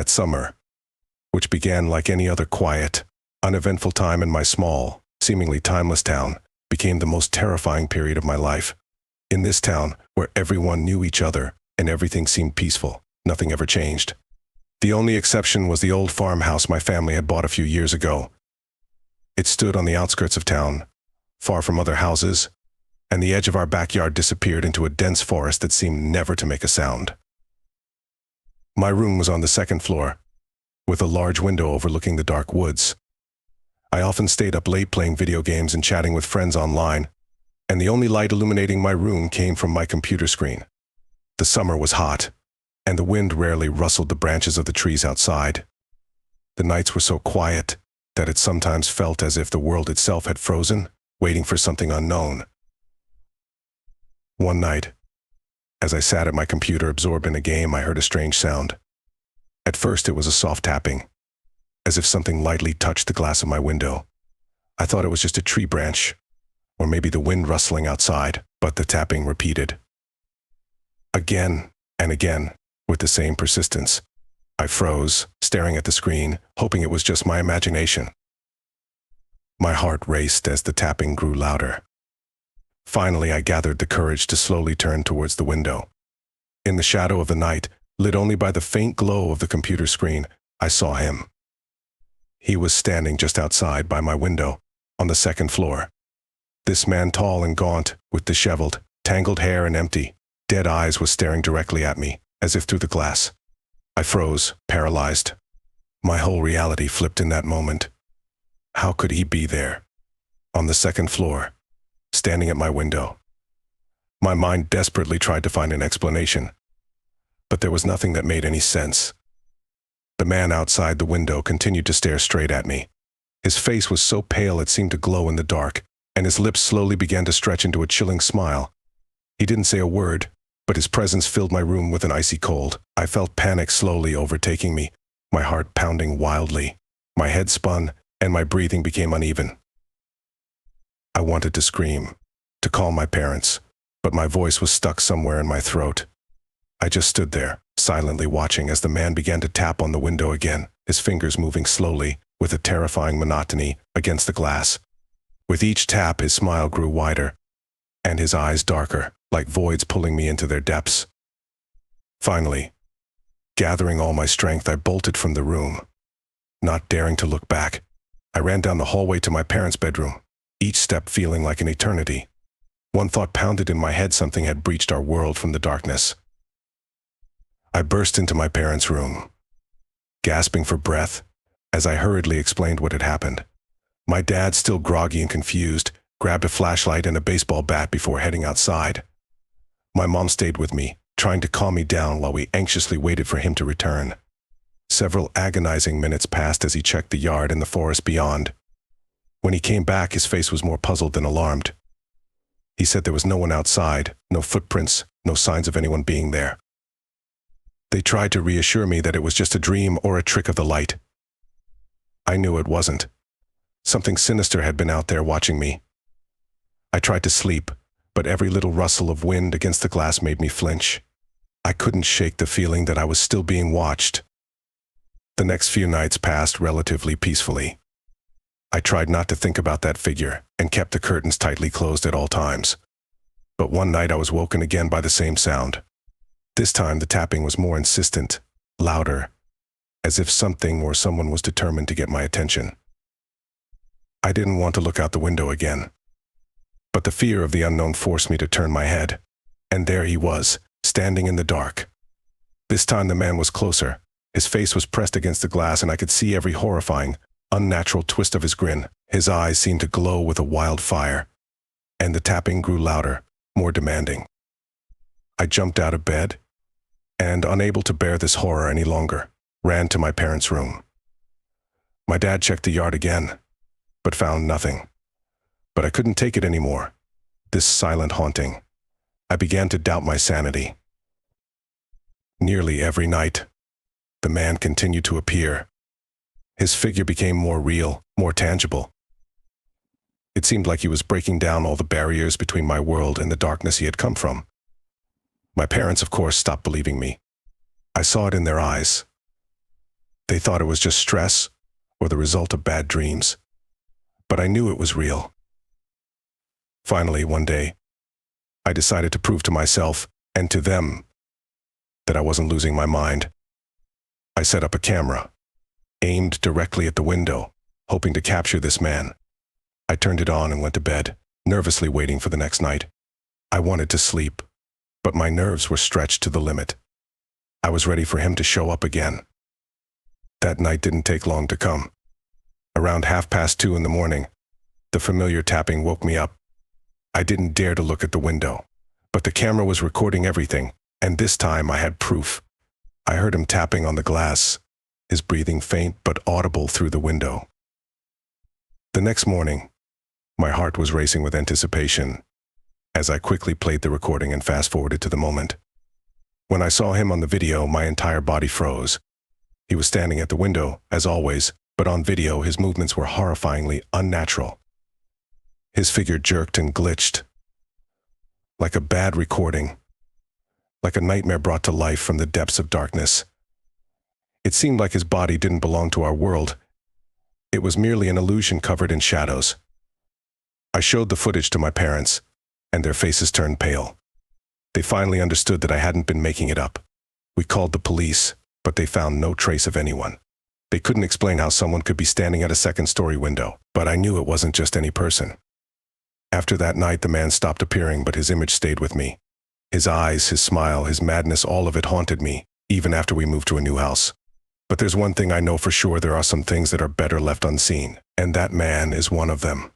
that summer, which began like any other quiet, uneventful time in my small, seemingly timeless town, became the most terrifying period of my life. In this town, where everyone knew each other and everything seemed peaceful, nothing ever changed. The only exception was the old farmhouse my family had bought a few years ago. It stood on the outskirts of town, far from other houses, and the edge of our backyard disappeared into a dense forest that seemed never to make a sound. My room was on the second floor, with a large window overlooking the dark woods. I often stayed up late playing video games and chatting with friends online, and the only light illuminating my room came from my computer screen. The summer was hot, and the wind rarely rustled the branches of the trees outside. The nights were so quiet that it sometimes felt as if the world itself had frozen, waiting for something unknown. One night, as I sat at my computer absorbed in a game, I heard a strange sound. At first it was a soft tapping, as if something lightly touched the glass of my window. I thought it was just a tree branch, or maybe the wind rustling outside, but the tapping repeated. Again and again, with the same persistence. I froze, staring at the screen, hoping it was just my imagination. My heart raced as the tapping grew louder. Finally, I gathered the courage to slowly turn towards the window. In the shadow of the night, lit only by the faint glow of the computer screen, I saw him. He was standing just outside by my window, on the second floor. This man, tall and gaunt, with disheveled, tangled hair and empty, dead eyes, was staring directly at me, as if through the glass. I froze, paralyzed. My whole reality flipped in that moment. How could he be there, on the second floor, standing at my window? My mind desperately tried to find an explanation, but there was nothing that made any sense. The man outside the window continued to stare straight at me. His face was so pale it seemed to glow in the dark, and his lips slowly began to stretch into a chilling smile. He didn't say a word, but his presence filled my room with an icy cold. I felt panic slowly overtaking me, my heart pounding wildly. My head spun, and my breathing became uneven. I wanted to scream, to call my parents, but my voice was stuck somewhere in my throat. I just stood there, silently watching as the man began to tap on the window again, his fingers moving slowly, with a terrifying monotony, against the glass. With each tap, his smile grew wider, and his eyes darker, like voids pulling me into their depths. Finally, gathering all my strength, I bolted from the room. Not daring to look back, I ran down the hallway to my parents' bedroom, each step feeling like an eternity. One thought pounded in my head: something had breached our world from the darkness. I burst into my parents' room, gasping for breath, as I hurriedly explained what had happened. My dad, still groggy and confused, grabbed a flashlight and a baseball bat before heading outside. My mom stayed with me, trying to calm me down while we anxiously waited for him to return. Several agonizing minutes passed as he checked the yard and the forest beyond. When he came back, his face was more puzzled than alarmed. He said there was no one outside, no footprints, no signs of anyone being there. They tried to reassure me that it was just a dream or a trick of the light. I knew it wasn't. Something sinister had been out there watching me. I tried to sleep, but every little rustle of wind against the glass made me flinch. I couldn't shake the feeling that I was still being watched. The next few nights passed relatively peacefully. I tried not to think about that figure and kept the curtains tightly closed at all times. But one night I was woken again by the same sound. This time the tapping was more insistent, louder, as if something or someone was determined to get my attention. I didn't want to look out the window again, but the fear of the unknown forced me to turn my head, and there he was, standing in the dark. This time the man was closer. His face was pressed against the glass, and I could see every horrifying, unnatural twist of his grin. His eyes seemed to glow with a wild fire, and the tapping grew louder, more demanding. I jumped out of bed, and, unable to bear this horror any longer, ran to my parents' room. My dad checked the yard again, but found nothing. But I couldn't take it anymore, this silent haunting. I began to doubt my sanity. Nearly every night, the man continued to appear. His figure became more real, more tangible. It seemed like he was breaking down all the barriers between my world and the darkness he had come from. My parents, of course, stopped believing me. I saw it in their eyes. They thought it was just stress or the result of bad dreams. But I knew it was real. Finally, one day, I decided to prove to myself and to them that I wasn't losing my mind. I set up a camera, aimed directly at the window, hoping to capture this man. I turned it on and went to bed, nervously waiting for the next night. I wanted to sleep, but my nerves were stretched to the limit. I was ready for him to show up again. That night didn't take long to come. Around 2:30 in the morning, the familiar tapping woke me up. I didn't dare to look at the window, but the camera was recording everything, and this time I had proof. I heard him tapping on the glass, his breathing faint but audible through the window. The next morning, my heart was racing with anticipation as I quickly played the recording and fast-forwarded to the moment. When I saw him on the video, my entire body froze. He was standing at the window, as always, but on video his movements were horrifyingly unnatural. His figure jerked and glitched, like a bad recording, like a nightmare brought to life from the depths of darkness. It seemed like his body didn't belong to our world. It was merely an illusion covered in shadows. I showed the footage to my parents, and their faces turned pale. They finally understood that I hadn't been making it up. We called the police, but they found no trace of anyone. They couldn't explain how someone could be standing at a second-story window, but I knew it wasn't just any person. After that night, the man stopped appearing, but his image stayed with me. His eyes, his smile, his madness, all of it haunted me, even after we moved to a new house. But there's one thing I know for sure: there are some things that are better left unseen, and that man is one of them.